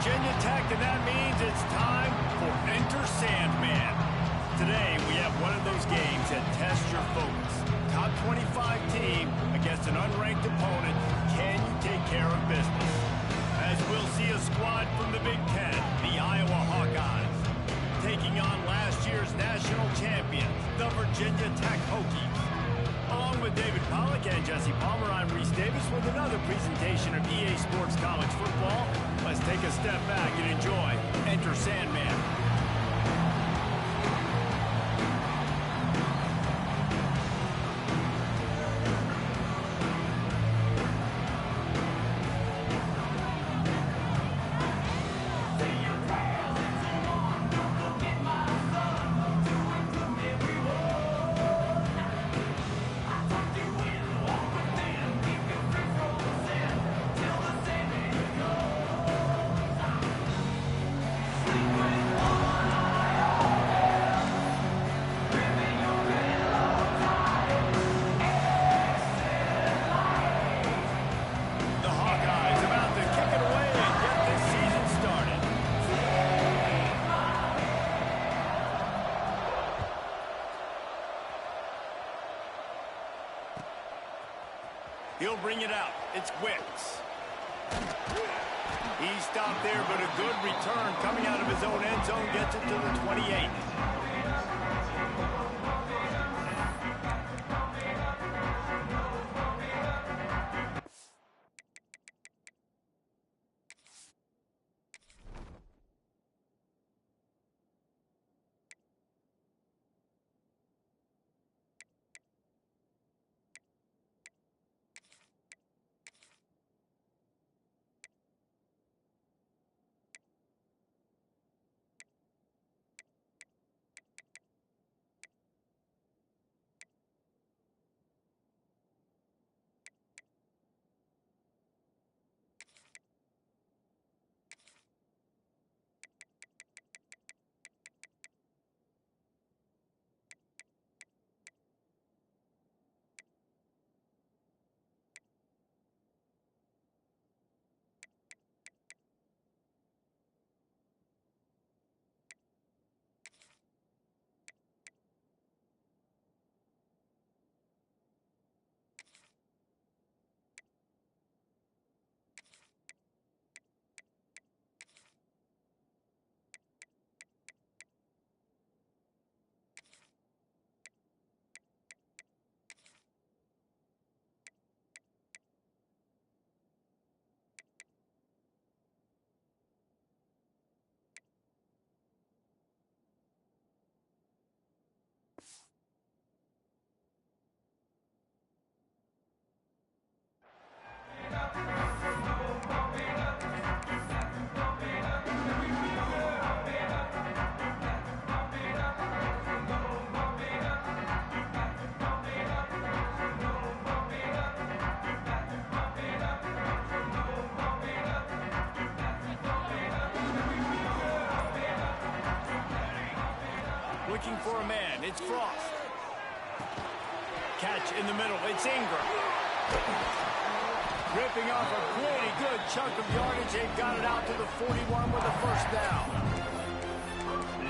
Virginia Tech, and that means it's time for Enter Sandman. Today, we have one of those games that tests your focus. Top 25 team against an unranked opponent. Can you take care of business? As we'll see a squad from the Big Ten, the Iowa Hawkeyes, taking on last year's national champions, the Virginia Tech Hokies. Along with David Pollack and Jesse Palmer, I'm Reese Davis with another presentation of EA Sports College Football. Let's take a step back and enjoy Enter Sandman. He'll bring it out. It's Wicks. He stopped there, but a good return coming out of his own end zone gets it to the 28. Looking for a man, it's Frost. Catch in the middle, it's Ingram. Ripping off a pretty good chunk of yardage. They've got it out to the 41 with a first down.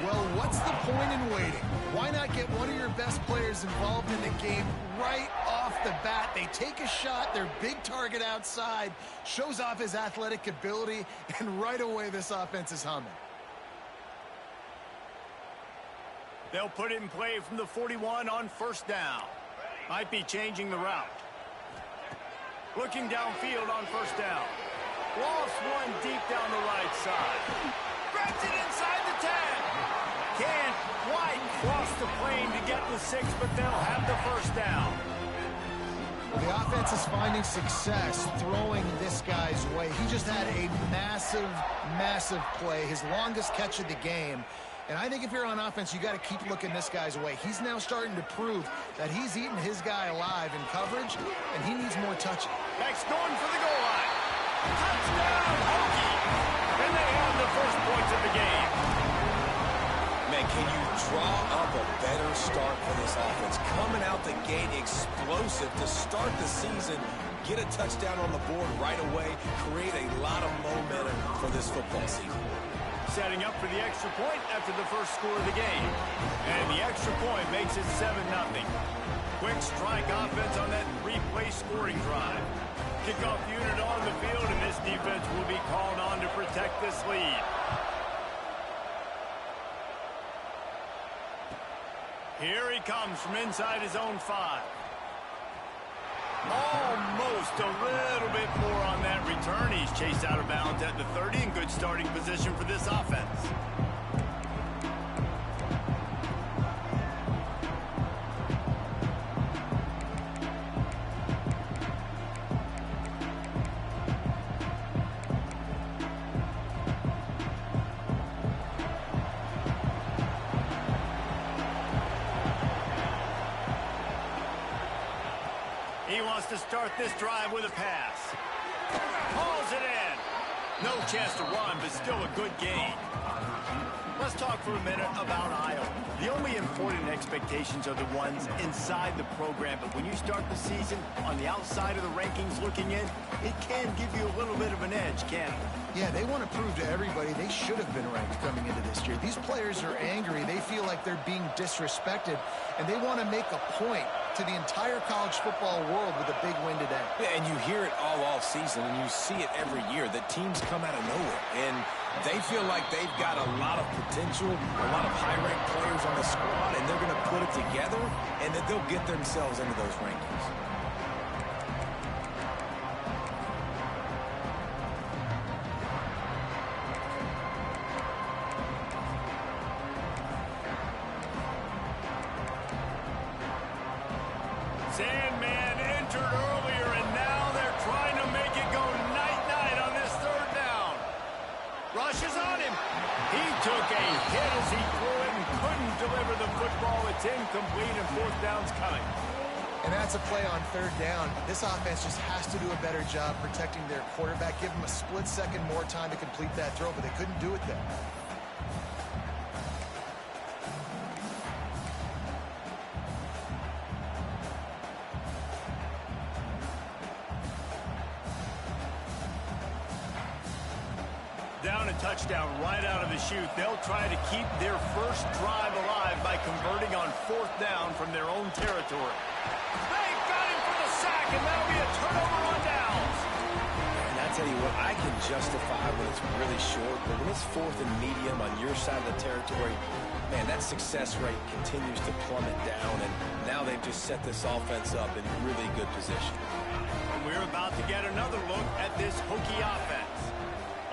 Well, what's the point in waiting? Why not get one of your best players involved in the game right off the bat? They take a shot, their big target outside, shows off his athletic ability, and right away this offense is humming. They'll put it in play from the 41 on first down. Might be changing the route. Looking downfield on first down. Lost one deep down the right side. Grabs it inside the 10. Can't quite cross the plane to get the 6, but they'll have the first down. Well, the offense is finding success throwing this guy's way. He just had a massive, massive play, his longest catch of the game. And I think if you're on offense, you got to keep looking this guy's way. He's now starting to prove that he's eating his guy alive in coverage, and he needs more touching. Next, going for the goal line. Touchdown, Hokie! And they have the first points of the game. Man, can you draw up a better start for this offense? Coming out the gate explosive to start the season, get a touchdown on the board right away, create a lot of momentum for this football season. Setting up for the extra point after the first score of the game. And the extra point makes it 7-0. Quick strike offense on that replay scoring drive. Kickoff unit on the field, and this defense will be called on to protect this lead. Here he comes from inside his own 5. Almost a little bit more on that return. He's chased out of bounds at the 30 in good starting position for this offense. He wants to start this drive with a pass. Hauls it in. No chance to run, but still a good gain. Let's talk for a minute about Iowa. The only important expectations are the ones inside the program, but when you start the season on the outside of the rankings looking in, it can give you a little bit of an edge, can't it? Yeah, they want to prove to everybody they should have been ranked coming into this year. These players are angry. They feel like they're being disrespected, and they want to make a point to the entire college football world with a big win today. Yeah, and you hear it all off season, and you see it every year that teams come out of nowhere, and they feel like they've got a lot of potential, a lot of high-ranked players on the squad, and they're going to put it together, and that they'll get themselves into those rankings. Sandman entered earlier, and now they're trying to make it go night-night on this third down. Rushes on him. He took a hit as he threw it and couldn't deliver the football. It's incomplete, and fourth down's coming. And that's a play on third down. This offense just has to do a better job protecting their quarterback. Give him a split second more time to complete that throw, but they couldn't do it there. Down a touchdown right out of the chute. They'll try to keep their first drive alive by converting on fourth down from their own territory. They got him for the sack, and that'll be a turnover on downs. And I tell you what, I can justify when it's really short, but when it's fourth and medium on your side of the territory, man, that success rate continues to plummet down, and now they've just set this offense up in really good position. And we're about to get another look at this Hokie offense.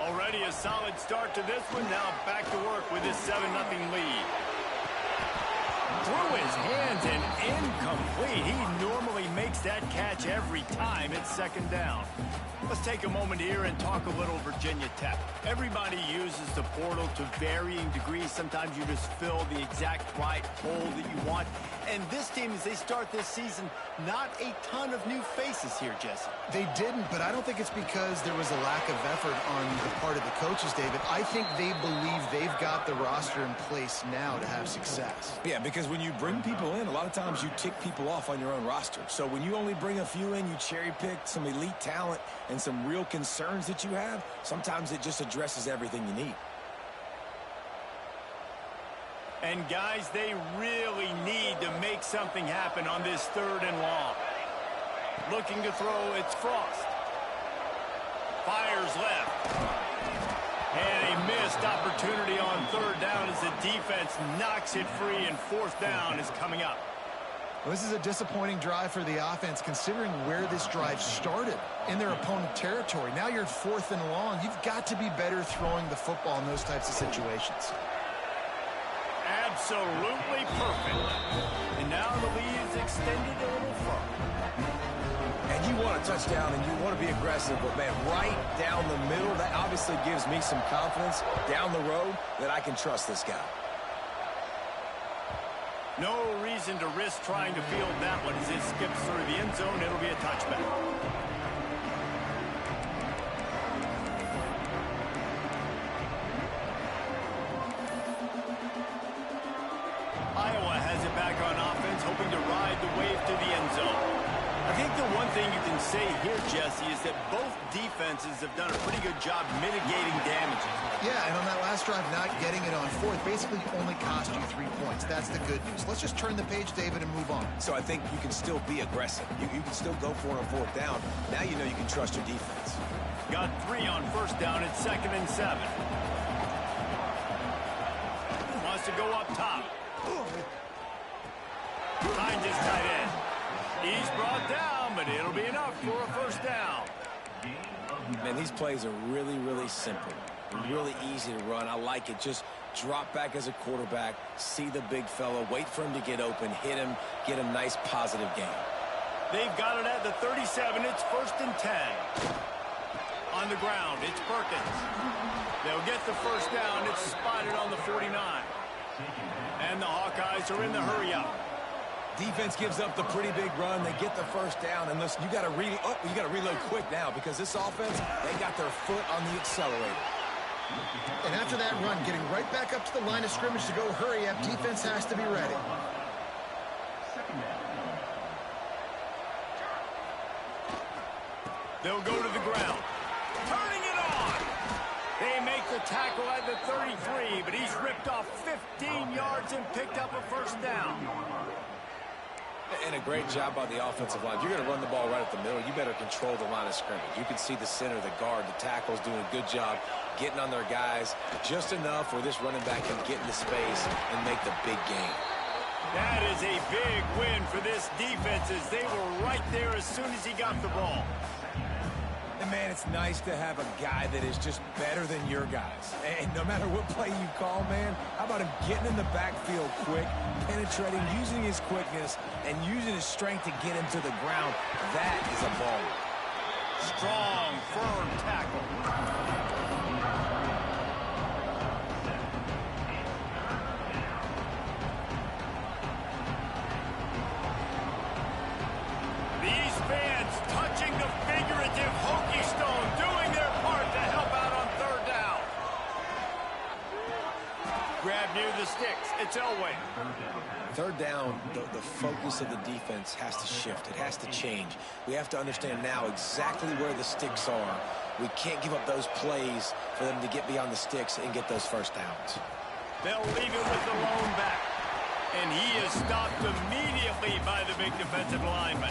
Already a solid start to this one. Now back to work with his 7-0 lead. Through his hands and incomplete. He normally makes that catch every time it's second down. Let's take a moment here and talk a little Virginia Tech. Everybody uses the portal to varying degrees. Sometimes you just fill the exact right hole that you want. And this team, as they start this season, not a ton of new faces here, Jesse. They didn't, but I don't think it's because there was a lack of effort on the part of the coaches, David. I think they believe they've got the roster in place now to have success. Yeah, because when you bring people in, a lot of times you tick people off on your own roster. So when you only bring a few in, you cherry-pick some elite talent and some real concerns that you have, sometimes it just addresses everything you need. And guys, they really need to make something happen on this third and long. Looking to throw, it's Frost. Fires left. And a missed opportunity on third down as the defense knocks it free, and fourth down is coming up. Well, this is a disappointing drive for the offense, considering where this drive started in their opponent territory. Now you're fourth and long. You've got to be better throwing the football in those types of situations. Absolutely perfect. And now the lead is extended a little further. And you want a touchdown and you want to be aggressive, but man, right down the middle, that obviously gives me some confidence down the road that I can trust this guy. No reason to risk trying to field that one as it skips through the end zone. It'll be a touchback. Iowa has it back on offense, hoping to ride the wave to the end zone. I think the one thing you can say here Jesse, is that both defenses have done a pretty good job mitigating damages. Yeah, and on that last drive, not getting it on fourth basically only cost you 3 points. That's the good news. Let's just turn the page, David, and move on. So I think you can still be aggressive. You can still go for it on fourth down. Now you know you can trust your defense. Got 3 on first down. It's 2nd and 7. Wants to go up top. Finds his tight end. He's brought down, but it'll be enough for a first down. Man, these plays are really, really simple. Really easy to run. I like it. Just drop back as a quarterback, see the big fella, wait for him to get open, hit him, get a nice positive gain. They've got it at the 37. It's 1st and 10. On the ground, it's Perkins. They'll get the first down. It's spotted on the 49. And the Hawkeyes are in the hurry-up. Defense gives up the pretty big run. They get the first down. And listen, you got to reload quick now because this offense, they got their foot on the accelerator. And after that run, getting right back up to the line of scrimmage to go hurry up, defense has to be ready. They'll go to the ground. Turning it on. They make the tackle at the 33, but he's ripped off 15 yards and picked up a first down. And a great job by the offensive line. If you're going to run the ball right at the middle, you better control the line of scrimmage. You can see the center, the guard, the tackles doing a good job getting on their guys just enough where this running back can get into space and make the big game. That is a big win for this defense as they were right there as soon as he got the ball. And, man, it's nice to have a guy that is just better than your guys. And no matter what play you call, man, how about him getting in the backfield quick, penetrating, using his quickness, and using his strength to get him to the ground. That is a ball. Strong, firm tackle. These fans touching the figurative hokey stone, doing their part to help out on 3rd down. Grab near the sticks. It's Elway. 3rd down, the focus of the defense has to shift. It has to change. We have to understand now exactly where the sticks are. We can't give up those plays for them to get beyond the sticks and get those first downs. They'll leave it with the lone back. And he is stopped immediately by the big defensive lineman.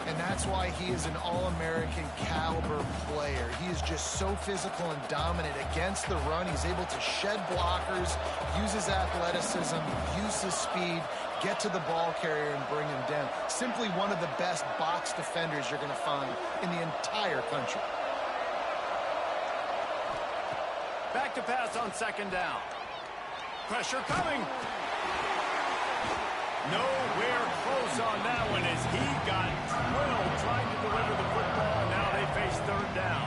And that's why he is an All-American caliber player. He is just so physical and dominant against the run. He's able to shed blockers, use his athleticism, use his speed, get to the ball carrier and bring him down. Simply one of the best box defenders you're going to find in the entire country. Back to pass on 2nd down. Pressure coming. Nowhere close on that one as he got drilled trying to deliver the football. Now they face 3rd down.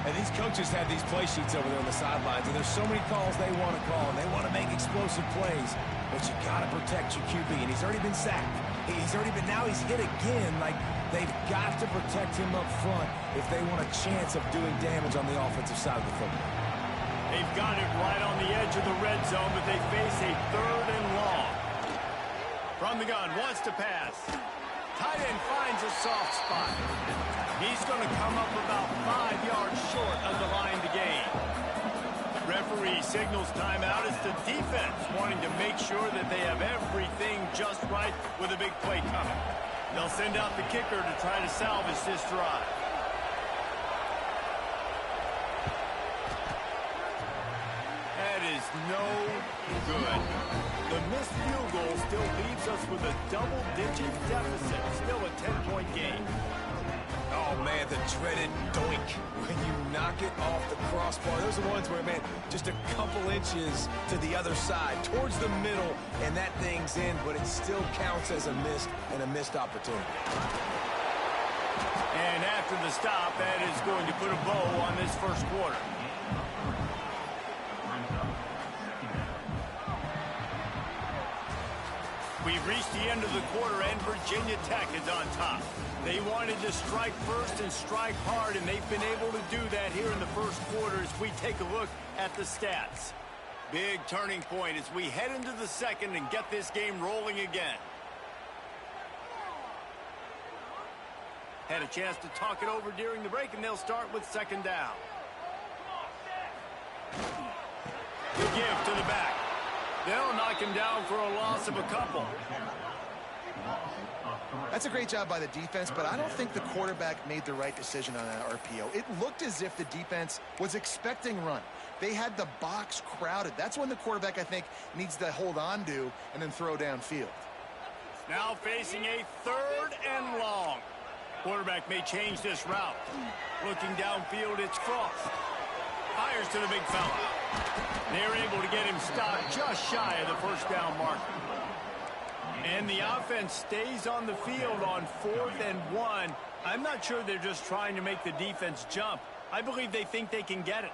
And these coaches have these play sheets over there on the sidelines, and there's so many calls they want to call, and they want to make explosive plays. But you got to protect your QB, and he's already been sacked. Now he's hit again. Like, they've got to protect him up front if they want a chance of doing damage on the offensive side of the football. They've got it right on the edge of the red zone, but they face a 3rd and long. From the gun, wants to pass. Tight end finds a soft spot. He's going to come up about 5 yards short of the line to gain. Referee signals timeout. It's the defense wanting to make sure that they have everything just right with a big play coming. They'll send out the kicker to try to salvage this drive. That is no good. The missed field goal still leaves us with a double-digit deficit. Still a 10-point game. Oh, man, the dreaded doink when you knock it off the crossbar. Those are the ones where, man, just a couple inches to the other side, towards the middle, and that thing's in, but it still counts as a missed opportunity. And after the stop, that is going to put a bow on this first quarter. We've reached the end of the quarter, and Virginia Tech is on top. They wanted to strike first and strike hard, and they've been able to do that here in the first quarter as we take a look at the stats. Big turning point as we head into the second and get this game rolling again. Had a chance to talk it over during the break, and they'll start with second down. The give to the back. They'll knock him down for a loss of a couple. That's a great job by the defense, but I don't think the quarterback made the right decision on that RPO. It looked as if the defense was expecting run. They had the box crowded. That's when the quarterback, I think, needs to hold on to and then throw downfield. Now facing a 3rd and long. Quarterback may change this route. Looking downfield, it's Cross. Fires to the big fella. They're able to get him stopped just shy of the first down marker. And the offense stays on the field on 4th and 1. I'm not sure they're just trying to make the defense jump. I believe they think they can get it.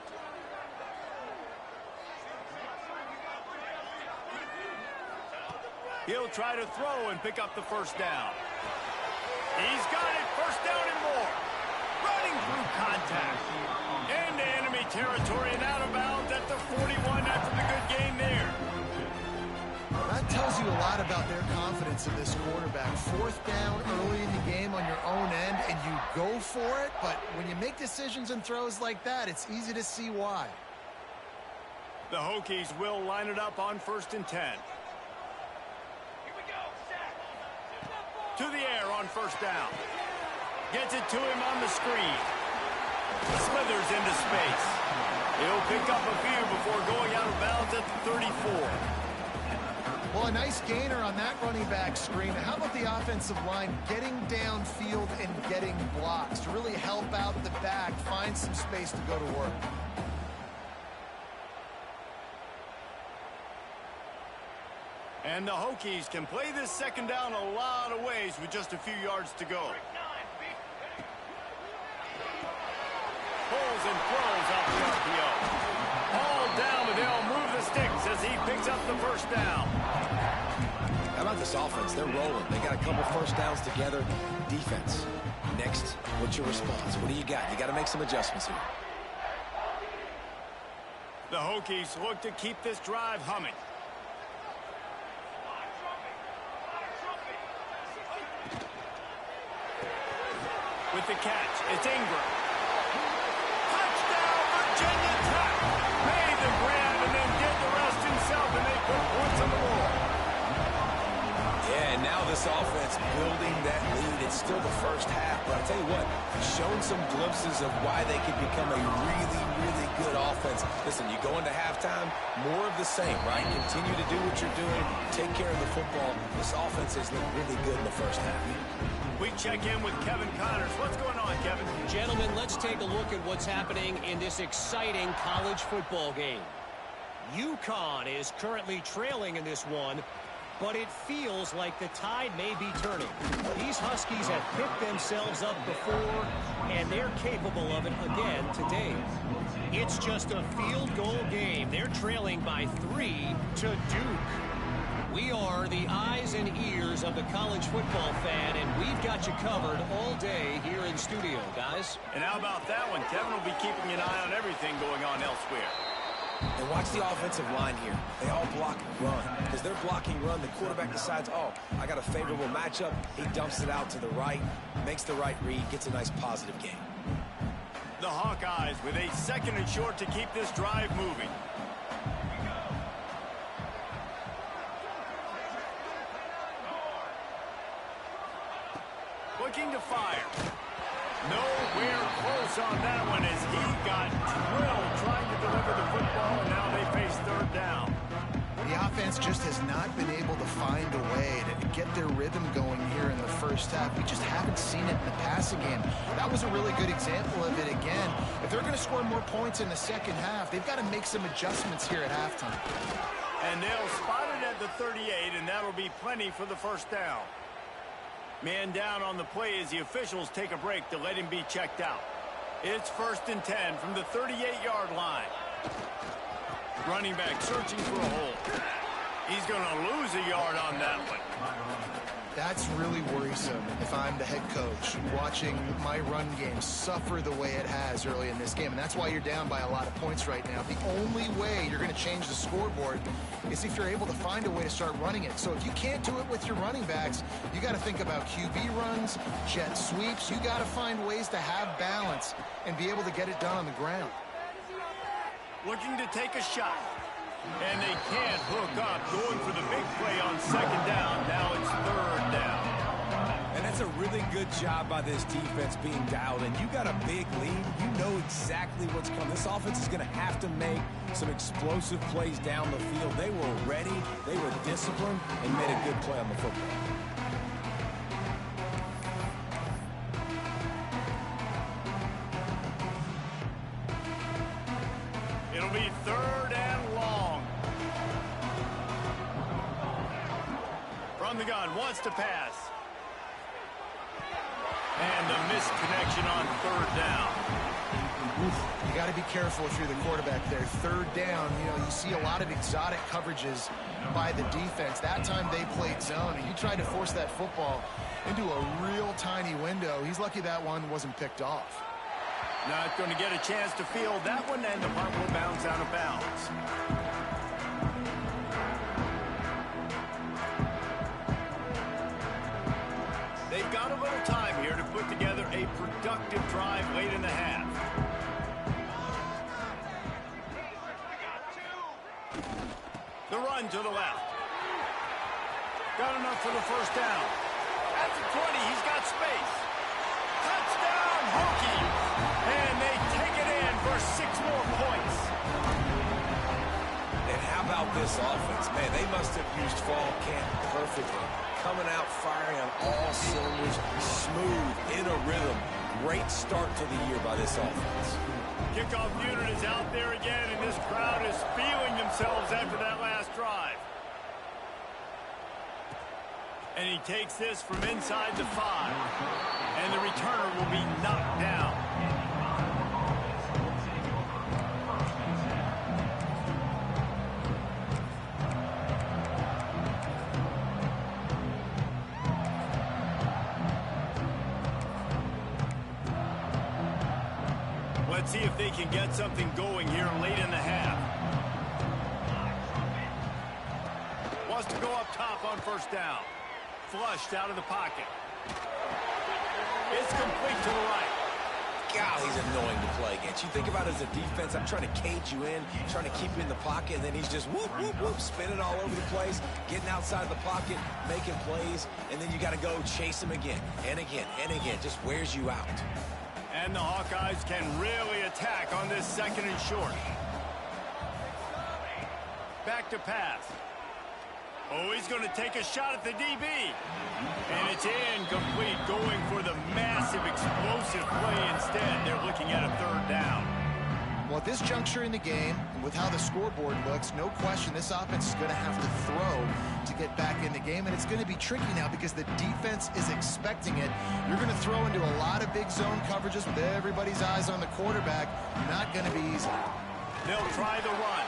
He'll try to throw and pick up the first down. He's got it. First down and more. Running through contact. Into enemy territory and out of bounds at the 41 after the good game there. That tells you a lot about their confidence in this quarterback. 4th down early in the game on your own end, and you go for it. But when you make decisions and throws like that, it's easy to see why. The Hokies will line it up on 1st and 10. To the air on 1st down. Gets it to him on the screen. Slithers into space. He'll pick up a few before going out of bounds at the 34. Well, a nice gainer on that running back screen. How about the offensive line getting downfield and getting blocks to really help out the back, find some space to go to work? And the Hokies can play this second down a lot of ways with just a few yards to go. Pulls and throws off the RPO. All down, but they'll move the sticks as he picks up the first down. How about this offense? They're rolling. They got a couple first downs together. Defense. Next, what's your response? What do you got? You got to make some adjustments here. The Hokies look to keep this drive humming. With the catch, it's Ingram. Touchdown, Virginia Tech. Made the grab and then did the rest himself, and they put points on the board. Yeah, and now this offense building that lead. It's still the first half, but I'll tell you what, shown some glimpses of why they could become a really, really good offense. Listen, you go into halftime, more of the same, right? Continue to do what you're doing, take care of the football. This offense has looked really good in the first half. We check in with Kevin Connors. What's going on, Kevin? Gentlemen, let's take a look at what's happening in this exciting college football game. UConn is currently trailing in this one, but it feels like the tide may be turning. These Huskies have picked themselves up before, and they're capable of it again today. It's just a field goal game. They're trailing by 3 to Duke. We are the eyes and ears of the college football fan, and we've got you covered all day here in studio, guys. And how about that one? Kevin will be keeping an eye on everything going on elsewhere. And watch the offensive line here. They all block run. Because they're blocking run, the quarterback decides, oh, I got a favorable matchup. He dumps it out to the right, makes the right read, gets a nice positive gain. The Hawkeyes with a 2nd and short to keep this drive moving. Looking to fire. Nowhere close on that one as he got drilled trying to deliver the football, and now they face 3rd down. The offense just has not been able to find a way to get their rhythm going here in the first half. We just haven't seen it in the passing game. That was a really good example of it again. If they're going to score more points in the second half, they've got to make some adjustments here at halftime. And they'll spot it at the 38, and that'll be plenty for the first down. Man down on the play as the officials take a break to let him be checked out. It's 1st and 10 from the 38-yard line. Running back searching for a hole. He's going to lose a yard on that one. That's really worrisome if I'm the head coach watching my run game suffer the way it has early in this game. And that's why you're down by a lot of points right now. The only way you're going to change the scoreboard is if you're able to find a way to start running it. So if you can't do it with your running backs, you got to think about QB runs, jet sweeps. You got to find ways to have balance and be able to get it done on the ground. Looking to take a shot. And they can't hook up, going for the big play on second down. Now it's third down. And that's a really good job by this defense being dialed in. You got a big lead. You know exactly what's coming. This offense is going to have to make some explosive plays down the field. They were ready, they were disciplined, and made a good play on the football. It'll be third and long. From the gun, wants to pass. And the missed connection on third down. You got to be careful if you're the quarterback there. Third down, you see a lot of exotic coverages by the defense. That time they played zone, and you tried to force that football into a real tiny window. He's lucky that one wasn't picked off. Not going to get a chance to field that one, and the punt will bounce out of bounds. They've got a little time here to put together a productive drive late in the half. The run to the left. Got enough for the first down. At the 20, he's got space. Touchdown, Hokies! And they take it in for 6 more points. And how about this offense? Man, they must have used fall camp perfectly. Coming out firing on all cylinders, smooth, in a rhythm. Great start to the year by this offense. Kickoff unit is out there again, and this crowd is feeling themselves after that last drive. And he takes this from inside the 5. And the returner will be knocked down. Let's see if they can get something going here late in the half. Wants to go up top on first down. Flushed out of the pocket. It's complete to the right. God, he's annoying to play against. You think about it as a defense, I'm trying to cage you in, trying to keep you in the pocket, and then he's just whoop, whoop, whoop, spinning all over the place, getting outside the pocket, making plays, and then you got to go chase him again and again and again. Just wears you out. And the Hawkeyes can really attack on this second and short. Back to pass. Oh, he's going to take a shot at the DB. And it's incomplete, going for the massive explosive play instead. They're looking at a third down. Well, at this juncture in the game, with how the scoreboard looks, no question this offense is going to have to throw to get back in the game, and it's going to be tricky now because the defense is expecting it. You're going to throw into a lot of big zone coverages with everybody's eyes on the quarterback. Not going to be easy. They'll try the run.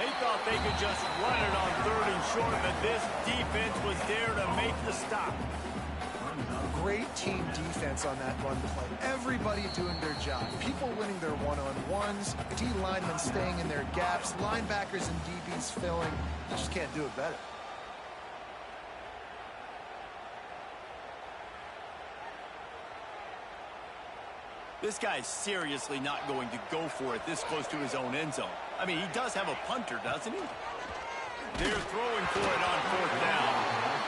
They thought they could just run it on third and short, but this defense was there to make the stop. Great team defense on that run play. Everybody doing their job. People winning their one-on-ones, D linemen staying in their gaps, linebackers and DBs filling. You just can't do it better. This guy's seriously not going to go for it this close to his own end zone. I mean, he does have a punter, doesn't he? They're throwing for it on fourth down.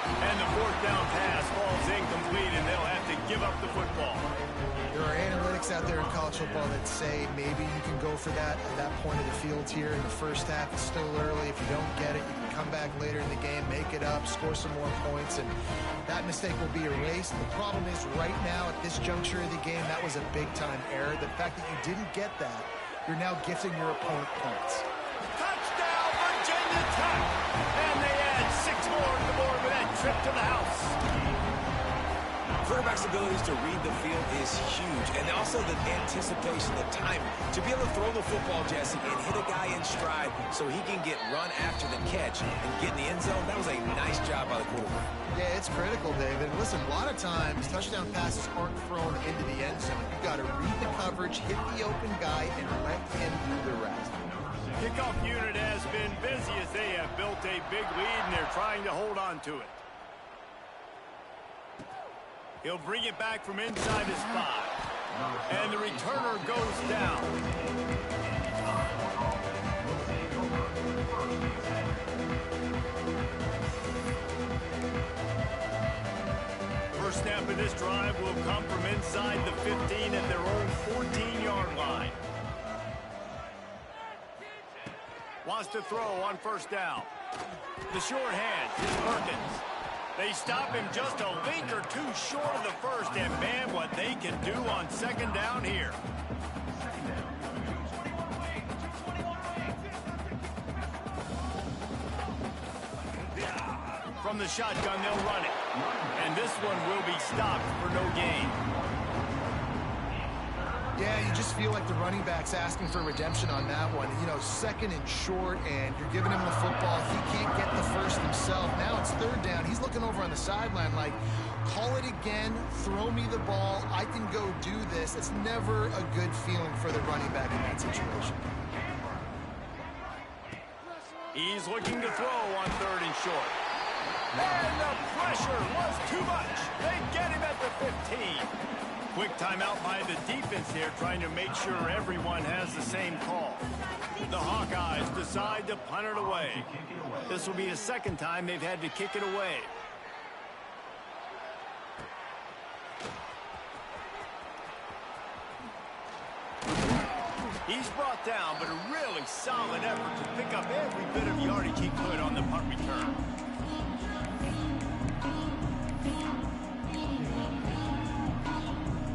And the fourth down pass falls incomplete, and they'll have to give up the football. There are analytics out there in college football that say maybe you can go for that at that point of the field here in the first half. It's still early. If you don't get it, you can come back later in the game, make it up, score some more points, and that mistake will be erased. The problem is right now at this juncture of the game, that was a big-time error. The fact that you didn't get that, you're now gifting your opponent points. Touchdown, Virginia Tech! And they add 6 more to the board with that trip to the house. Quarterback's abilities to read the field is huge, and also the anticipation, the timing. To be able to throw the football, Jesse, and hit a guy in stride so he can get run after the catch and get in the end zone, that was a nice job by the quarterback. Yeah, it's critical, David. Listen, a lot of times, touchdown passes aren't thrown into the end zone. You've got to read the coverage, hit the open guy, and let him do the rest. Kickoff unit has been busy as they have built a big lead, and they're trying to hold on to it. He'll bring it back from inside his 5. And the returner goes down. First snap of this drive will come from inside the 15 at their own 14-yard line. Wants to throw on first down. The short hand is Perkins. They stop him just a link or two short of the first, and man, what they can do on second down here. From the shotgun, they'll run it. And this one will be stopped for no gain. Yeah, you just feel like the running back's asking for redemption on that one. You know, second and short, and you're giving him the football. He can't get the first himself. Now it's third down. He's looking over on the sideline like, call it again, throw me the ball, I can go do this. It's never a good feeling for the running back in that situation. He's looking to throw on third and short. And the pressure was too much. They get him at the 15. Quick timeout by the defense here, trying to make sure everyone has the same call. The Hawkeyes decide to punt it away. This will be the second time they've had to kick it away. He's brought down, but a really solid effort to pick up every bit of yardage he could on the punt return.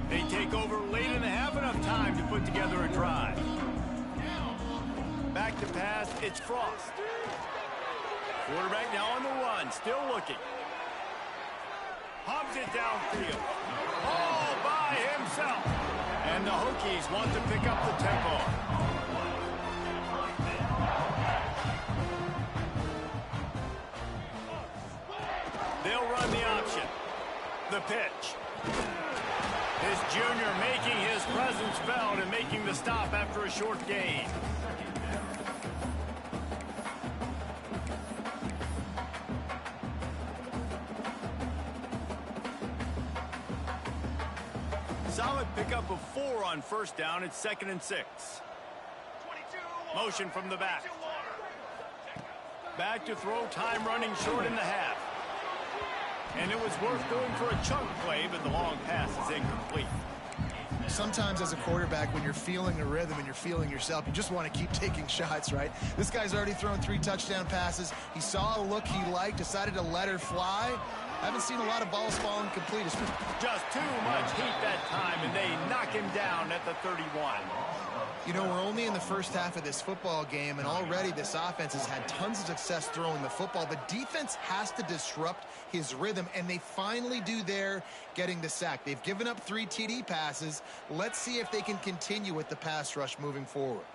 They take over late in the half, enough time to put together a drive. Back to pass, it's Frost. Quarterback now on the run, still looking. Hops it downfield. All by himself. And the Hokies want to pick up the tempo. They'll run the option. The pitch. This junior making his presence felt and making the stop after a short gain. Solid pickup of 4 on first down. It's 2nd and 6. Motion from the back. Back to throw, time running short in the half. And it was worth going for a chunk play, but the long pass is incomplete. Sometimes as a quarterback, when you're feeling a rhythm and you're feeling yourself, you just want to keep taking shots, right? This guy's already thrown 3 touchdown passes. He saw a look he liked, decided to let her fly. I haven't seen a lot of balls falling complete. Just too much heat that time, and they knock him down at the 31. You know, we're only in the first half of this football game, and already this offense has had tons of success throwing the football. The defense has to disrupt his rhythm, and they finally do there, getting the sack. They've given up 3 TD passes. Let's see if they can continue with the pass rush moving forward.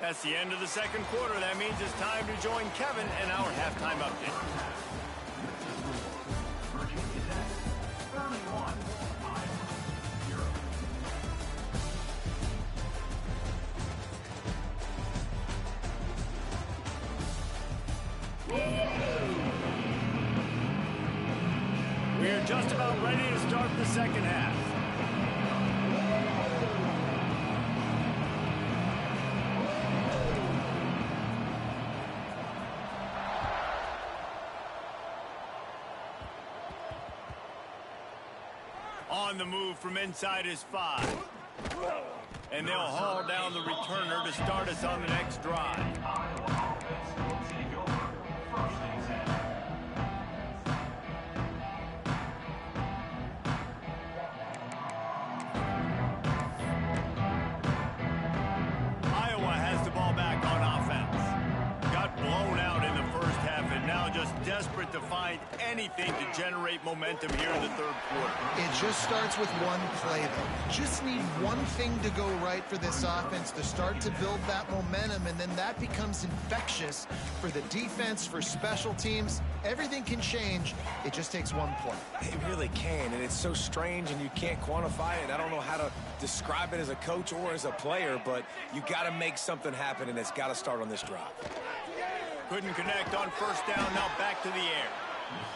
That's the end of the second quarter. That means it's time to join Kevin in our halftime update. We're just about ready to start the second half. On the move from inside his 5. And they'll haul down the returner to start us on the next drive. desperate to find anything to generate momentum here in the third quarter. It just starts with one play, though. Just need one thing to go right for this offense to start to build that momentum, and then that becomes infectious for the defense, for special teams. Everything can change. It just takes one play. It really can, and it's so strange, and you can't quantify it. I don't know how to describe it as a coach or as a player, but you got to make something happen, and it's got to start on this drive. Couldn't connect on first down. Now back to the air.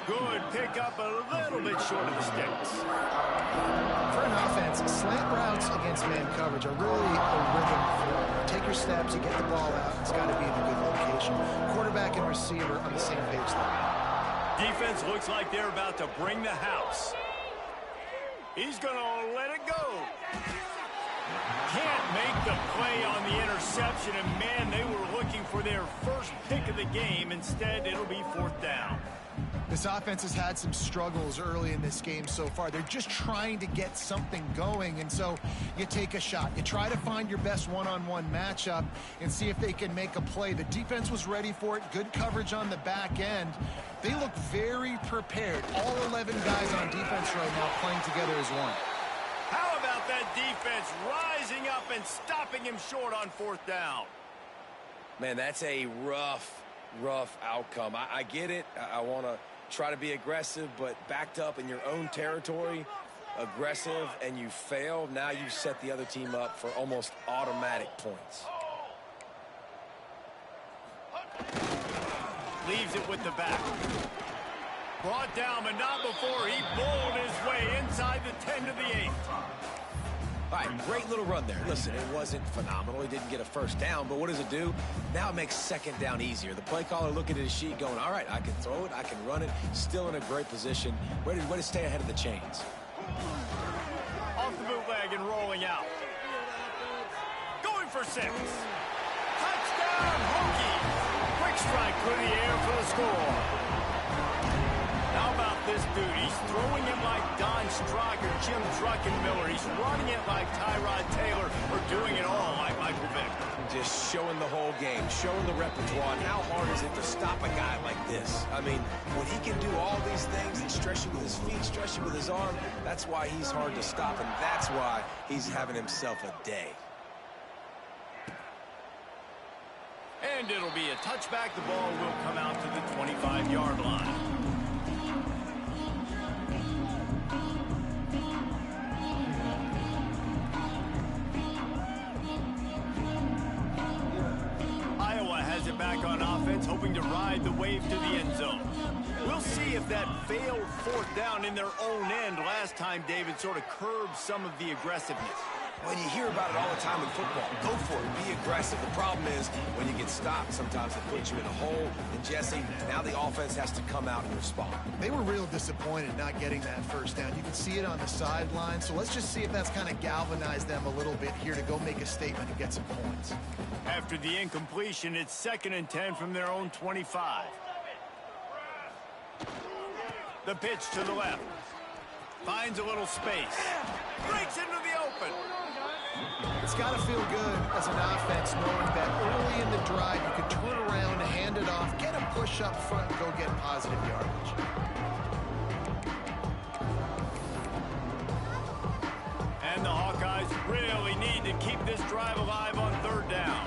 Good pickup, a little bit short of the sticks. For an offense, slant routes against man coverage are really a rhythm throw. Take your steps, you get the ball out. It's got to be in a good location. Quarterback and receiver on the same page there. Defense looks like they're about to bring the house. He's going to let it go. Can't make the play on the interception, and man, they were looking for their first pick of the game. Instead, it'll be fourth down. This offense has had some struggles early in this game so far. They're just trying to get something going, and so you take a shot. You try to find your best one-on-one matchup and see if they can make a play. The defense was ready for it. Good coverage on the back end. They look very prepared. All 11 guys on defense right now playing together as one. How about that defense rising up and stopping him short on fourth down? Man, that's a rough outcome. I get it. I want to try to be aggressive, but backed up in your own territory, aggressive, and you fail. Now you've set the other team up for almost automatic points. Leaves it with the back. Brought down, but not before he bowled his way inside the 10 to the 8. All right, great little run there. Listen, it wasn't phenomenal. He didn't get a first down, but what does it do? Now it makes second down easier. The play caller looking at his sheet going, all right, I can throw it, I can run it, still in a great position, ready to stay ahead of the chains. Off the bootleg and rolling out. Going for 6. Touchdown, Hokie. Quick strike through the air for the score. How about this dude? He's throwing it like Don Strock or Jim Druckenmiller. He's running it like Tyrod Taylor, or doing it all like Michael Vick. Just showing the whole game, showing the repertoire. And how hard is it to stop a guy like this? I mean, when he can do all these things and stretch you with his feet, stretch you with his arm, that's why he's hard to stop, and that's why he's having himself a day. And it'll be a touchback. The ball will come out to the 25-yard line. Back on offense, hoping to ride the wave to the end zone. We'll see if that failed fourth down in their own end last time, David, sort of curbed some of the aggressiveness. When you hear about it all the time in football, go for it, be aggressive. The problem is when you get stopped, sometimes it puts you in a hole. And Jesse, now the offense has to come out and respond. They were real disappointed not getting that first down. You can see it on the sideline. So let's just see if that's kind of galvanized them a little bit here to go make a statement and get some points. After the incompletion, it's 2nd and 10 from their own 25. The pitch to the left. Finds a little space. Breaks into the open. It's got to feel good as an offense knowing that early in the drive you can turn around, hand it off, get a push up front, and go get positive yardage. And the Hawkeyes really need to keep this drive alive on third down.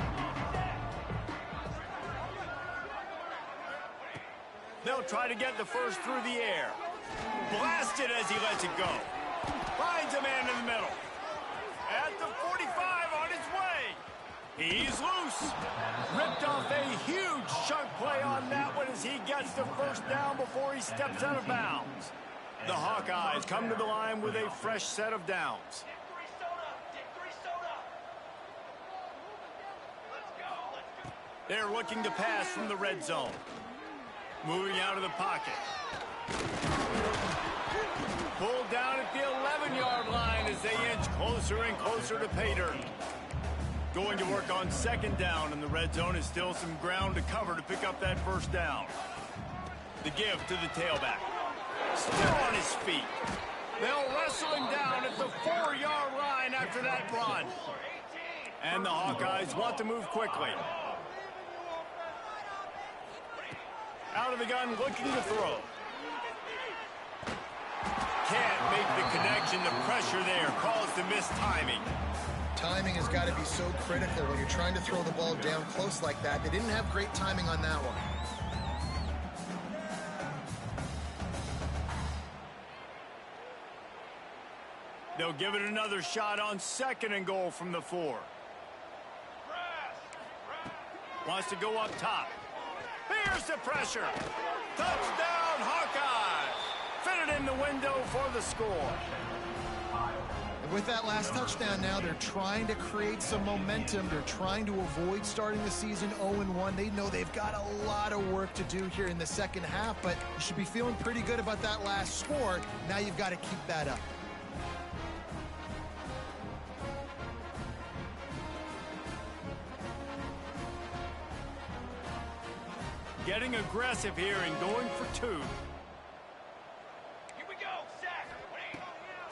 They'll try to get the first through the air. Blasted as he lets it go. Finds a man in the middle. At the 45 on his way. He's loose. Ripped off a huge chunk play on that one as he gets the first down before he steps out of bounds. The Hawkeyes come to the line with a fresh set of downs. They're looking to pass from the red zone. Moving out of the pocket. Pulled down at the 11-yard line as they inch closer and closer to pay dirt. Going to work on 2nd down, and the red zone is still some ground to cover to pick up that first down. The give to the tailback. Still on his feet. They'll wrestle him down at the 4-yard line after that run. And the Hawkeyes want to move quickly. Out of the gun, looking to throw. Can't make the connection. The pressure there caused the missed timing. Timing has got to be so critical when you're trying to throw the ball down close like that. They didn't have great timing on that one. They'll give it another shot on 2nd and goal from the 4. Wants to go up top. Here's the pressure. Touchdown, Hawkeyes. Fitted in the window for the score. And with that last touchdown now, they're trying to create some momentum. They're trying to avoid starting the season 0-1. They know they've got a lot of work to do here in the second half, but you should be feeling pretty good about that last score. Now you've got to keep that up. Getting aggressive here and going for 2. Here we go. Sack.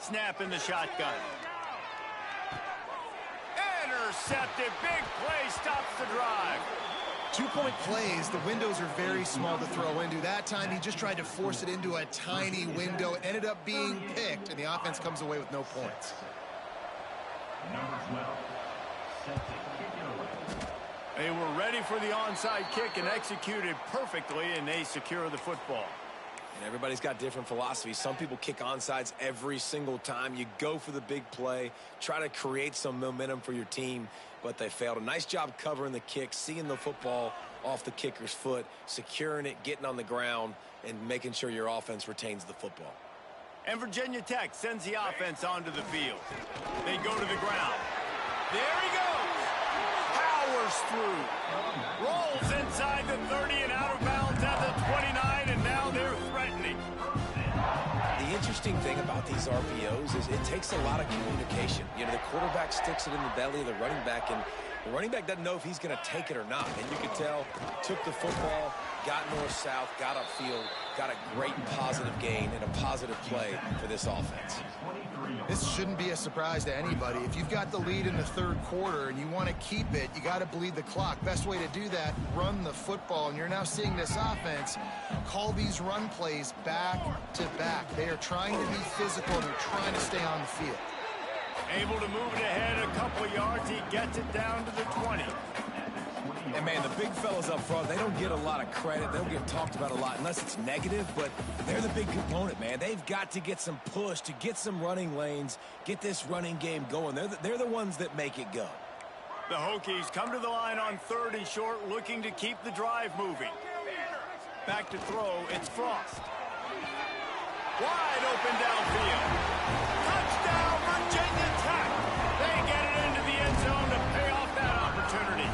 Snap in the shotgun. Intercepted. Big play stops the drive. 2-point plays, the windows are very small to throw into. That time he just tried to force it into a tiny window, ended up being picked, and the offense comes away with no points. Number 12, set to kick it away. They were ready for the onside kick and executed perfectly, and they secure the football. And everybody's got different philosophies. Some people kick onsides every single time. You go for the big play, try to create some momentum for your team, but they failed. A nice job covering the kick, seeing the football off the kicker's foot, securing it, getting on the ground, and making sure your offense retains the football. And Virginia Tech sends the offense onto the field. They go to the ground. There he goes. Powers through. Rolls inside the 30 and out of bounds at the 29, and now they're threatening. The interesting thing about these RPOs is it takes a lot of communication. You know, the quarterback sticks it in the belly of the running back, and the running back doesn't know if he's going to take it or not. And you can tell, took the football, got north-south, got upfield, got a great positive gain and a positive play for this offense. This shouldn't be a surprise to anybody. If you've got the lead in the third quarter and you want to keep it, you got to bleed the clock. Best way to do that, run the football. And you're now seeing this offense call these run plays back to back. They are trying to be physical and they're trying to stay on the field. Able to move it ahead a couple yards. He gets it down to the 20. And, man, the big fellas up front, they don't get a lot of credit. They don't get talked about a lot unless it's negative, but they're the big component, man. They've got to get some push, to get some running lanes, get this running game going. They're the ones that make it go. The Hokies come to the line on 3rd and short, looking to keep the drive moving. Back to throw, it's Frost. Wide open downfield. Touchdown, Virginia Tech. They get it into the end zone to pay off that opportunity.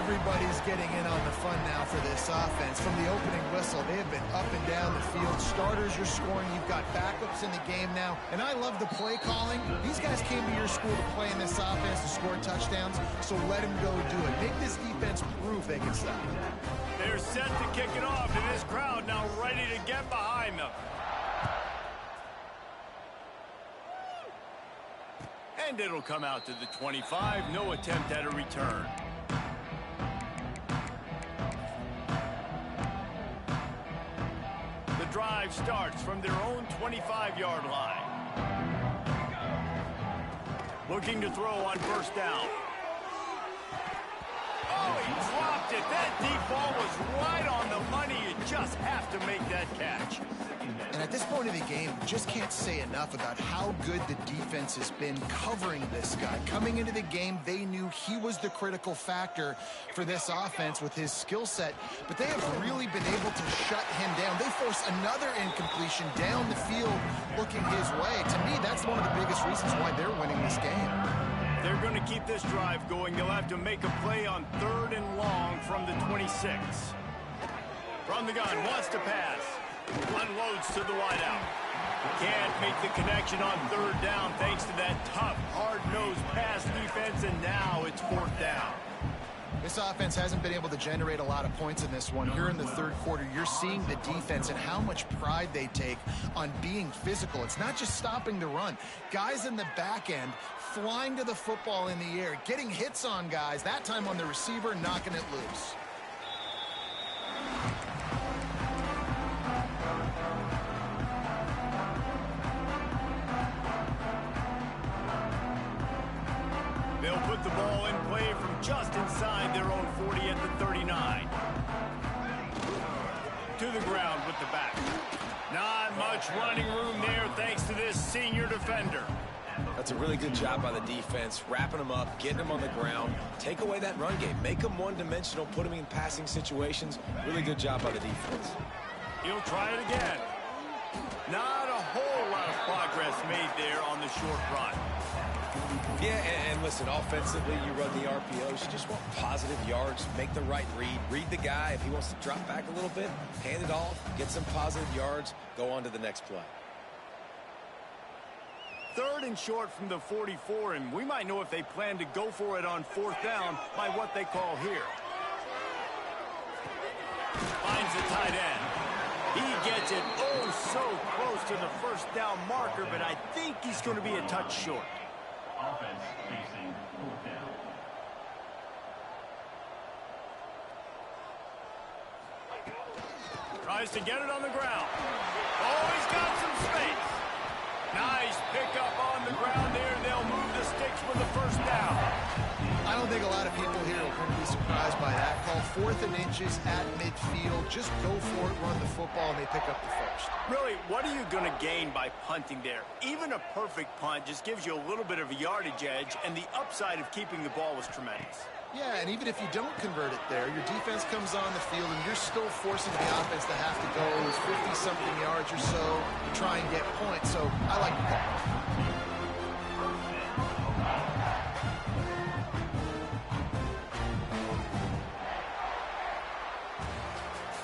Everybody's getting in on the fun now for this offense. From the opening whistle, they have been up and down the field. Starters are scoring. You've got backups in the game now. And I love the play calling. These guys came to your school to play in this offense to score touchdowns, so let them go do it. Make this defense prove they can stop it. They're set to kick it off, and this crowd now ready to get behind them. And it'll come out to the 25. No attempt at a return. The drive starts from their own 25-yard line. Looking to throw on 1st down. Oh, he dropped it. That deep ball was right on the money. You just have to make that catch. And at this point of the game, you just can't say enough about how good the defense has been covering this guy. Coming into the game, they knew he was the critical factor for this offense with his skill set, but they have really been able to shut him down. They force another incompletion down the field looking his way. To me, that's one of the biggest reasons why they're winning this game. They're going to keep this drive going. They'll have to make a play on 3rd and long from the 26. From the gun, wants to pass. Unloads to the wideout. Can't make the connection on 3rd down thanks to that tough, hard-nosed pass defense, and now it's 4th down. This offense hasn't been able to generate a lot of points in this one. Here in the third quarter, you're seeing the defense and how much pride they take on being physical. It's not just stopping the run. Guys in the back end flying to the football in the air, getting hits on guys, that time on the receiver, knocking it loose. They'll put the ball in play from just inside their own 40 at the 39. To the ground with the back. Not much running room there thanks to this senior defender. That's a really good job by the defense, wrapping them up, getting them on the ground, take away that run game, make them one-dimensional, put them in passing situations. Really good job by the defense. He'll try it again. Not a whole lot of progress made there on the short run. Yeah, and listen, offensively, you run the RPOs. You just want positive yards, make the right read the guy. If he wants to drop back a little bit, hand it off, get some positive yards, go on to the next play. 3rd and short from the 44, and we might know if they plan to go for it on 4th down by what they call here. Finds the tight end. He gets it so close to the 1st down marker, but I think he's going to be a touch short. Offense facing 4th down. Tries to get it on the ground. Oh, he's got some space. Nice pickup on the ground there. They'll move the sticks for the 1st down. I don't think a lot of people here are going to be surprised by that call. 4th and inches at midfield. Just go for it, run the football, and they pick up the 1st. Really, what are you going to gain by punting there? Even a perfect punt just gives you a little bit of a yardage edge, and the upside of keeping the ball was tremendous. Yeah, and even if you don't convert it there, your defense comes on the field, and you're still forcing the offense to have to go 50-something yards or so to try and get points. So I like the call.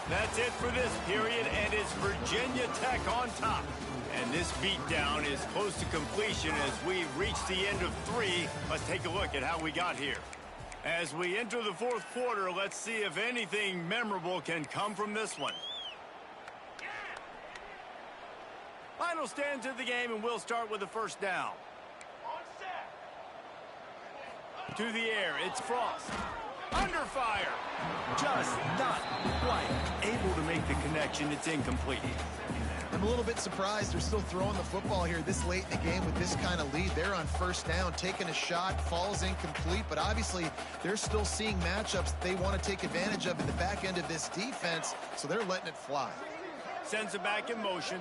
That's it for this period, and it's Virginia Tech on top. And this beatdown is close to completion as we reach the end of 3. Let's take a look at how we got here. As we enter the 4th quarter, let's see if anything memorable can come from this one. Final stands of the game, and we'll start with the 1st down. To the air, it's Frost. Under fire. Just not quite able to make the connection. It's incomplete. I'm a little bit surprised they're still throwing the football here this late in the game with this kind of lead. They're on 1st down, taking a shot, falls incomplete, but obviously they're still seeing matchups that they want to take advantage of in the back end of this defense, so they're letting it fly. Sends it back in motion.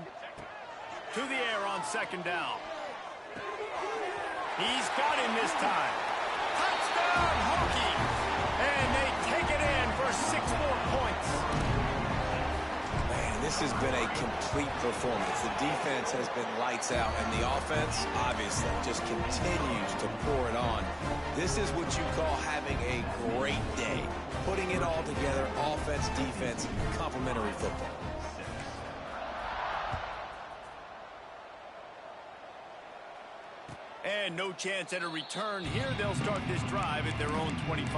To the air on 2nd down. He's got him this time. Touchdown, Hokies! And they take it in for 6 more points. Man, this has been a complete performance. The defense has been lights out, and the offense, obviously, just continues to pour it on. This is what you call having a great day. Putting it all together, offense, defense, complementary football. And no chance at a return here. They'll start this drive at their own 25.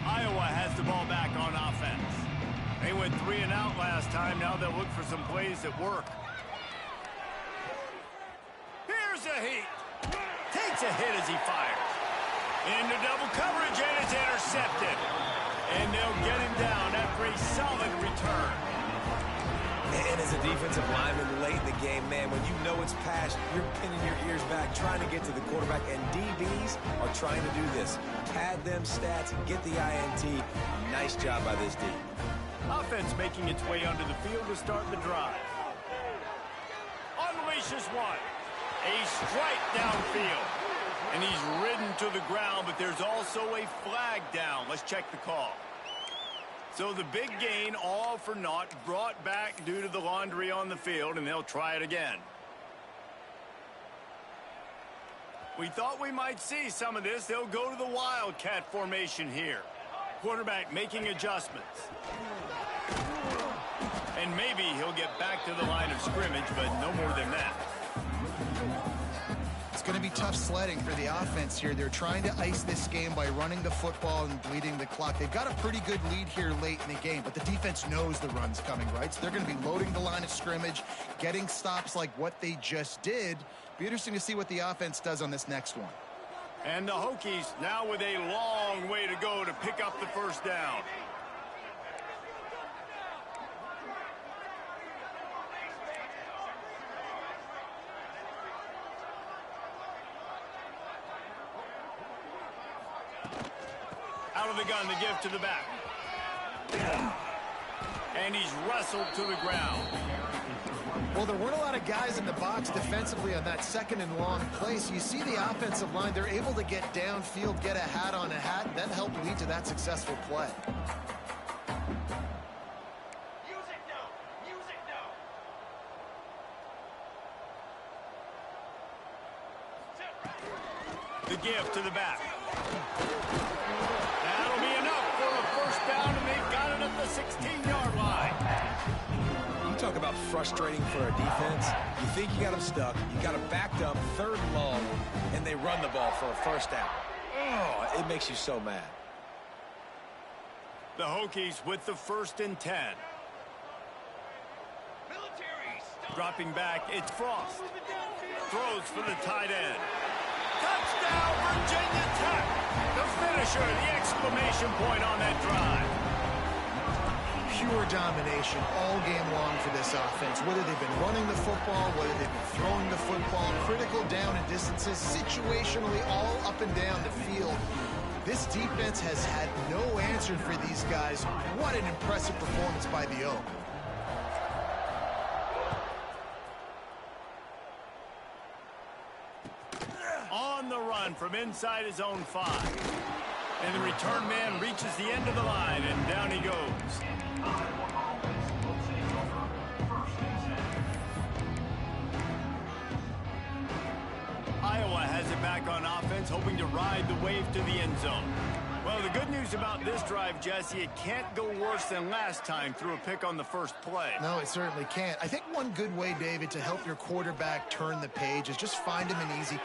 Iowa has the ball back on offense. They went 3 and out last time. Now they'll look for some plays that work. Here's a heat. Takes a hit as he fires. Into double coverage, and it's intercepted. And they'll get him down after a solid return. And as a defensive lineman late in the game, man, when you know it's passed, you're pinning your ears back, trying to get to the quarterback, and DBs are trying to do this. Pad them stats, get the INT. Nice job by this D. Offense making its way onto the field to start the drive. Unleashes one. A strike downfield. And he's ridden to the ground, but there's also a flag down. Let's check the call. So the big gain, all for naught, brought back due to the laundry on the field, and they'll try it again. We thought we might see some of this. They'll go to the Wildcat formation here. Quarterback making adjustments. And maybe he'll get back to the line of scrimmage, but no more than that. It's going to be tough sledding for the offense here. They're trying to ice this game by running the football and bleeding the clock. They've got a pretty good lead here late in the game, but the defense knows the run's coming, right? So they're going to be loading the line of scrimmage, getting stops like what they just did. Be interesting to see what the offense does on this next one. And the Hokies now with a long way to go to pick up the 1st down. Out of the gun, the give to the back. And he's wrestled to the ground. Well, there weren't a lot of guys in the box defensively on that second and long play. So you see the offensive line, they're able to get downfield, get a hat on a hat, and that helped lead to that successful play. The give to the back. That'll be enough for a first down, and they've got it at the 16-yard line. You talk about frustrating for a defense. You think you got them stuck, you got them backed up, third and long, and they run the ball for a first down. Oh, it makes you so mad. The Hokies with the 1st and 10. Dropping back, it's Frost. Throws for the tight end. Touchdown, Virginia Tech! The finisher, the exclamation point on that drive. Pure domination all game long for this offense. Whether they've been running the football, whether they've been throwing the football, critical down and distances, situationally all up and down the field. This defense has had no answer for these guys. What an impressive performance by the Oak. On the run from inside his own 5. And the return man reaches the end of the line, and down he goes. Iowa has it back on offense, hoping to ride the wave to the end zone. Well, the good news about this drive, Jesse, it can't go worse than last time through a pick on the first play. No, it certainly can't. I think one good way, David, to help your quarterback turn the page is just find him an easy...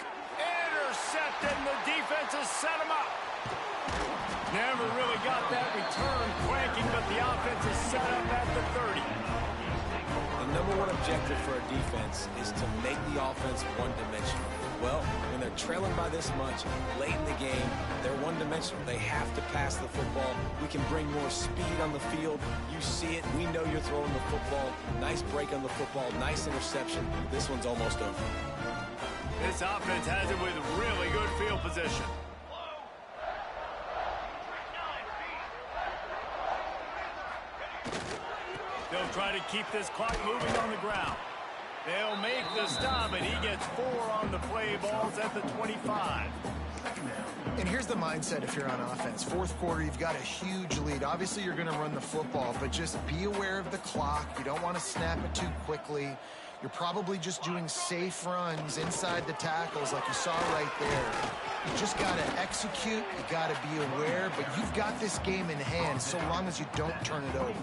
Intercepted, and the defense has set him up. Never really got that return cranking, but the offense is set up at the 30. The number one objective for a defense is to make the offense one-dimensional. Well, when they're trailing by this much, late in the game, they're one-dimensional. They have to pass the football. We can bring more speed on the field. You see it. We know you're throwing the football. Nice break on the football. Nice interception. This one's almost over. This offense has it with really good field position. They'll try to keep this clock moving on the ground. They'll make the stop, and he gets 4 on the play. Balls at the 25. And here's the mindset if you're on offense. Fourth quarter, you've got a huge lead. Obviously, you're going to run the football, but just be aware of the clock. You don't want to snap it too quickly. You're probably just doing safe runs inside the tackles like you saw right there. You just got to execute. You got to be aware, but you've got this game in hand so long as you don't turn it over.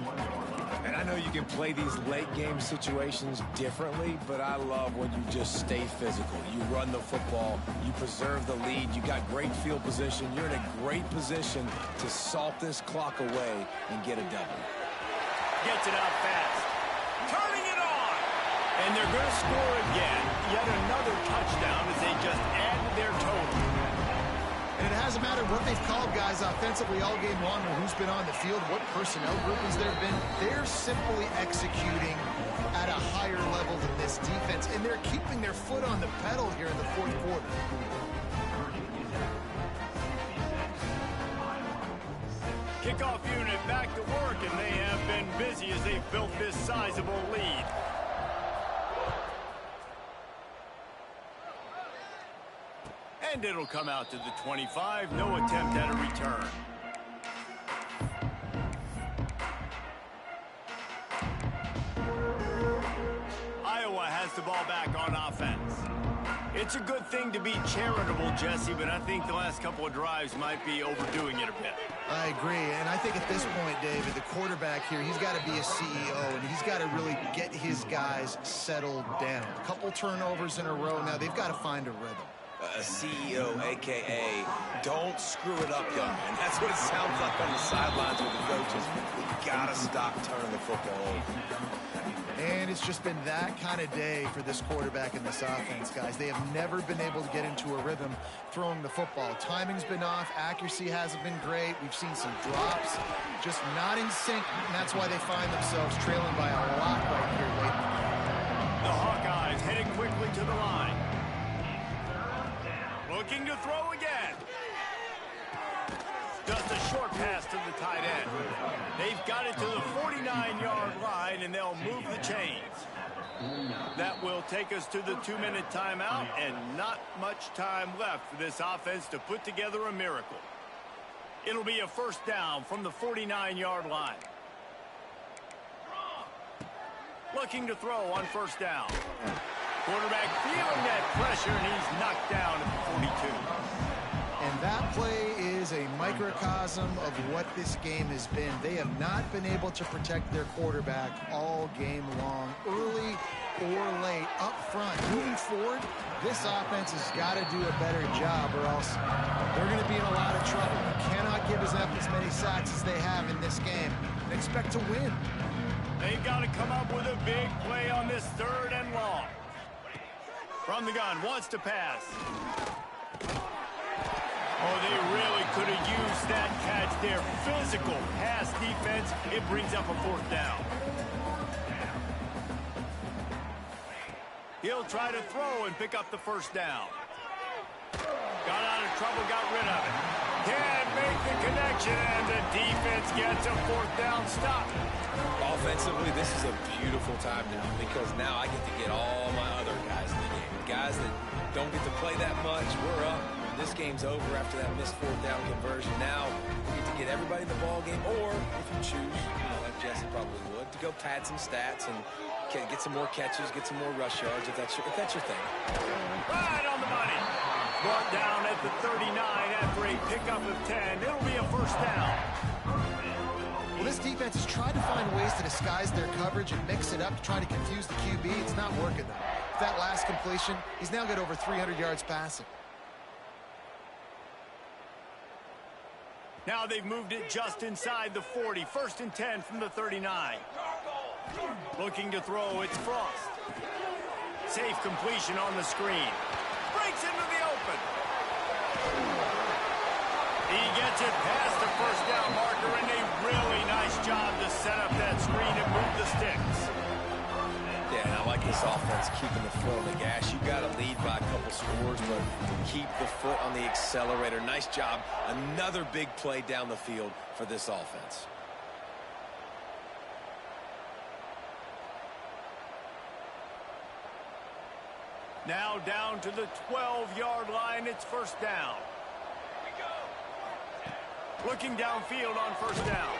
And I know you can play these late game situations differently, but I love when you just stay physical. You run the football, you preserve the lead, you got great field position, you're in a great position to salt this clock away and get a W. Gets it out fast. Turning it on. And they're going to score again. Yet another touchdown as they just add to their total. And it hasn't mattered what they've called guys offensively all game long or who's been on the field, what personnel groupings there have been. They're simply executing at a higher level than this defense, and they're keeping their foot on the pedal here in the fourth quarter. Kickoff unit back to work, and they have been busy as they've built this sizable lead. And it'll come out to the 25. No attempt at a return. Iowa has the ball back on offense. It's a good thing to be charitable, Jesse, but I think the last couple of drives might be overdoing it a bit. I agree, and I think at this point, David, the quarterback here, he's got to be a CEO, and he's got to really get his guys settled down. A couple turnovers in a row. Now they've got to find a rhythm. A CEO, a.k.a. don't screw it up, young man. That's what it sounds like on the sidelines with the coaches. We got to stop turning the football over. And it's just been that kind of day for this quarterback and this offense, guys. They have never been able to get into a rhythm throwing the football. Timing's been off. Accuracy hasn't been great. We've seen some drops, just not in sync, and that's why they find themselves trailing by a lot right here late in the game. The Hawkeyes heading quickly to the line. Looking to throw again. Just a short pass to the tight end. They've got it to the 49-yard line, and they'll move the chains. That will take us to the 2-minute timeout, and not much time left for this offense to put together a miracle. It'll be a first down from the 49-yard line. Looking to throw on first down. Quarterback feeling that pressure, and he's knocked down at the 42. And that play is a microcosm of what this game has been. They have not been able to protect their quarterback all game long, early or late, up front. Moving forward, this offense has got to do a better job, or else they're going to be in a lot of trouble. You cannot give us up as many sacks as they have in this game and expect to win. They've got to come up with a big play on this 3rd and long. From the gun, wants to pass. Oh, they really could have used that catch there. Physical pass defense. It brings up a 4th down. He'll try to throw and pick up the first down. Got out of trouble, got rid of it. Can't make the connection, and the defense gets a 4th down stop. Offensively, this is a beautiful time now, because now I get to get all my other guys in the game. Guys that don't get to play that much, we're up. This game's over after that missed 4th down conversion. Now we get to get everybody in the ball game, or if you choose, like Jesse probably would, to go pad some stats and get some more catches, get some more rush yards, if that's your thing. Right on the money. Brought down at the 39 after a pickup of 10. It'll be a first down. Well, this defense has tried to find ways to disguise their coverage and mix it up to try to confuse the QB. It's not working, though. That last completion, he's now got over 300 yards passing. Now they've moved it just inside the 40. 1st and 10 from the 39. Looking to throw, it's Frost. Safe completion on the screen. Breaks into the open. He gets it past the first down marker, and a really nice job to set up that screen and move the sticks. Yeah, and I like this offense keeping the foot on the gas. You got to lead by a couple scores, but keep the foot on the accelerator. Nice job. Another big play down the field for this offense. Now down to the 12-yard line. It's first down. Looking downfield on first down.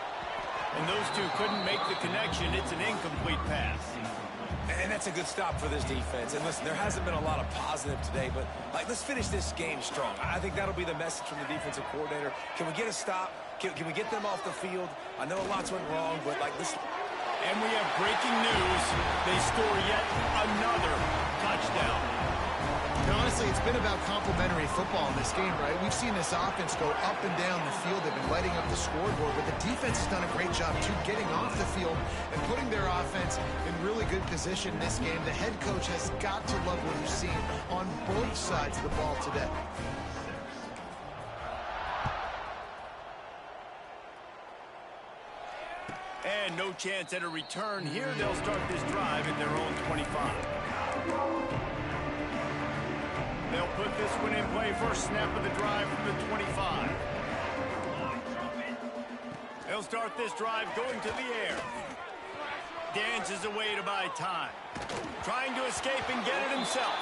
And those two couldn't make the connection. It's an incomplete pass. And that's a good stop for this defense. And listen, there hasn't been a lot of positive today, but let's finish this game strong. I think that'll be the message from the defensive coordinator. Can we get a stop? Can we get them off the field? I know lots went wrong, but this. And we have breaking news. They score yet another touchdown. And honestly, it's been about complementary football in this game, right? We've seen this offense go up and down the field. They've been lighting up the scoreboard, but the defense has done a great job, too, getting off the field and putting their offense in really good position in this game. The head coach has got to love what he's seen on both sides of the ball today. And no chance at a return here. They'll start this drive at their own 25. They'll put this one in play. First snap of the drive from the 25. They'll start this drive going to the air. Dances away to buy time. Trying to escape and get it himself.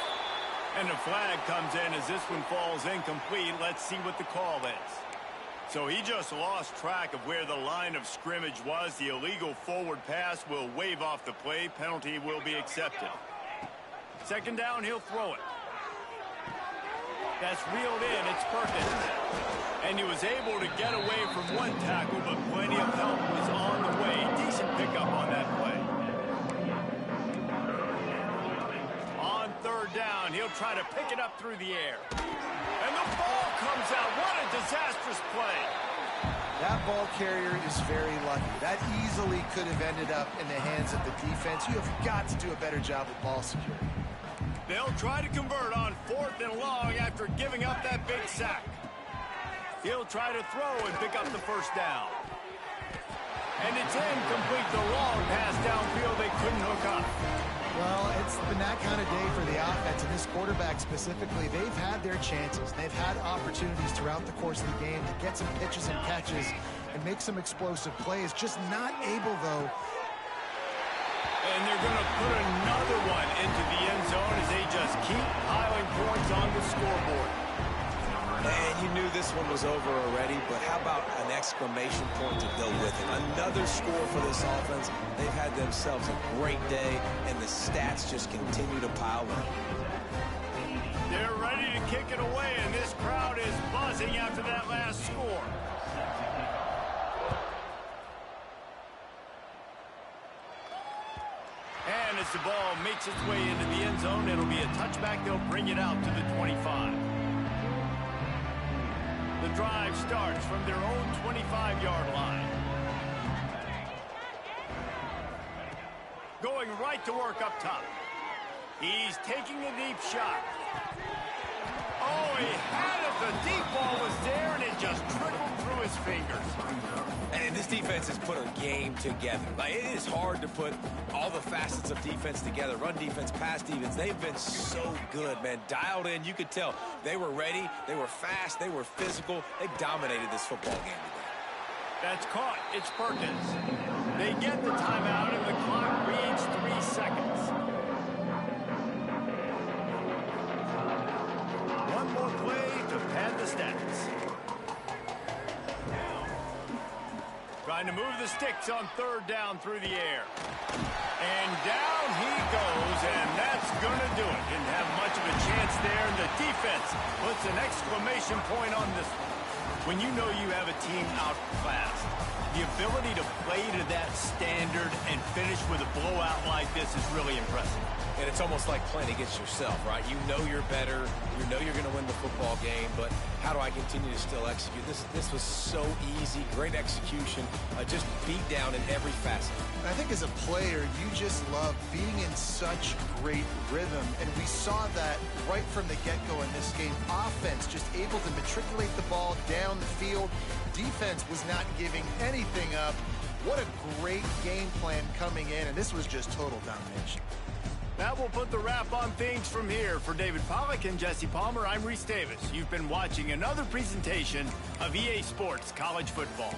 And the flag comes in as this one falls incomplete. Let's see what the call is. So he just lost track of where the line of scrimmage was. The illegal forward pass will wave off the play. Penalty will be accepted. Second down, he'll throw it. That's reeled in. It's Perkins. And he was able to get away from one tackle, but plenty of help was on the way. Decent pickup on that play. On third down, he'll try to pick it up through the air. And the ball comes out. What a disastrous play. That ball carrier is very lucky. That easily could have ended up in the hands of the defense. You have got to do a better job with ball security. They'll try to convert on 4th and long after giving up that big sack. He'll try to throw and pick up the first down. And it's incomplete. The long pass downfield they couldn't hook up. Well, it's been that kind of day for the offense, and this quarterback specifically, they've had their chances. They've had opportunities throughout the course of the game to get some pitches and catches and make some explosive plays. Just not able, though. And they're going to put another one into the end zone as they just keep piling points on the scoreboard. And you knew this one was over already, but how about an exclamation point to go with it? Another score for this offense. They've had themselves a great day, and the stats just continue to pile up. They're ready to kick it away, and this crowd is buzzing after that last score. And as the ball makes its way into the end zone, it'll be a touchback. They'll bring it out to the 25. The drive starts from their own 25-yard line. Going right to work up top. He's taking a deep shot. Oh, he had it. The deep ball was there, and it just trickled through his fingers. And this defense has put a game together. Like, it is hard to put all the facets of defense together. Run defense, pass defense. They've been so good, man. Dialed in. You could tell they were ready. They were fast. They were physical. They dominated this football game today. That's caught. It's Perkins. They get the timeout, and the clock reads 3 seconds. One more play to pad the stats. Trying to move the sticks on third down through the air. And down he goes, and that's going to do it. Didn't have much of a chance there, and the defense puts an exclamation point on this one. When you know you have a team outclassed, the ability to play to that standard and finish with a blowout like this is really impressive. And it's almost like playing against yourself, right? You know you're better. You know you're going to win the football game, but how do I continue to still execute? This was so easy. Great execution. Just beat down in every facet. I think as a player, you just love being in such great rhythm, and we saw that right from the get-go in this game. Offense just able to matriculate the ball down the field. Defense was not giving anything up. What a great game plan coming in, and this was just total domination. That will put the wrap on things from here. For David Pollack and Jesse Palmer, I'm Reese Davis. You've been watching another presentation of EA Sports College Football.